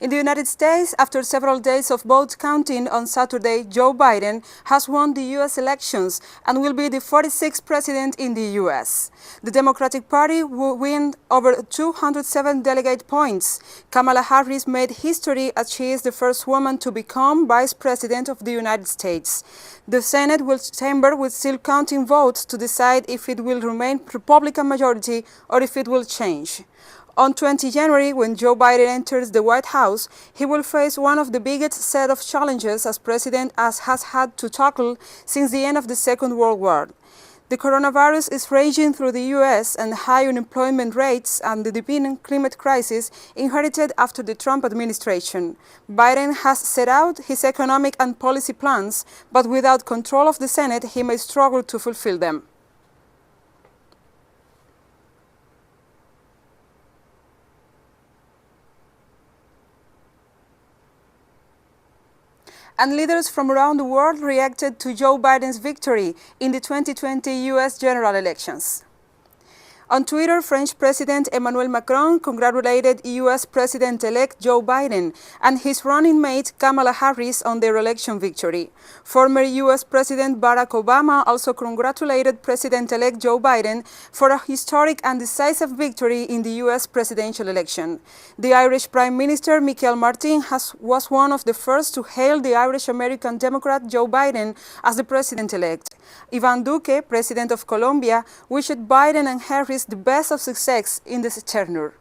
In the United States, after several days of vote counting on Saturday, Joe Biden has won the U.S. elections and will be the 46th president in the U.S. The Democratic Party will win over 207 delegate points. Kamala Harris made history as she is the first woman to become vice president of the United States. The Senate chamber will still counting votes to decide if it will remain Republican majority or if it will change. On 20 January, when Joe Biden enters the White House, he will face one of the biggest set of challenges as president as has had to tackle since the end of the Second World War. The coronavirus is raging through the U.S. and high unemployment rates and the deepening climate crisis inherited after the Trump administration. Biden has set out his economic and policy plans, but without control of the Senate, he may struggle to fulfill them. And leaders from around the world reacted to Joe Biden's victory in the 2020 U.S. general elections. On Twitter, French President Emmanuel Macron congratulated U.S. President-elect Joe Biden and his running mate Kamala Harris on their election victory. Former U.S. President Barack Obama also congratulated President-elect Joe Biden for a historic and decisive victory in the U.S. presidential election. The Irish Prime Minister Michael Martin was one of the first to hail the Irish-American Democrat Joe Biden as the president-elect. Iván Duque, President of Colombia, wished Biden and Harris the best of success in this tenure.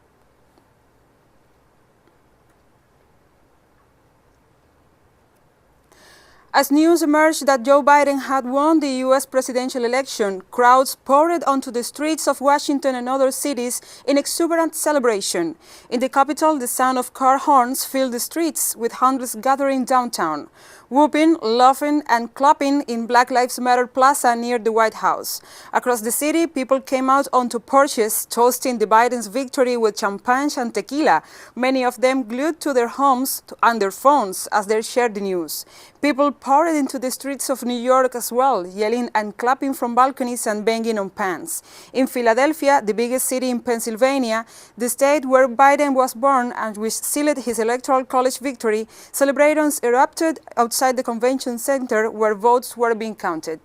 As news emerged that Joe Biden had won the U.S. presidential election, crowds poured onto the streets of Washington and other cities in exuberant celebration. In the capital, the sound of car horns filled the streets, with hundreds gathering downtown, whooping, laughing, and clapping in Black Lives Matter Plaza near the White House. Across the city, people came out onto porches, toasting the Biden's victory with champagne and tequila, many of them glued to their homes and their phones as they shared the news. People poured into the streets of New York as well, yelling and clapping from balconies and banging on pans. In Philadelphia, the biggest city in Pennsylvania, the state where Biden was born and which sealed his electoral college victory, celebrations erupted outside the convention center where votes were being counted.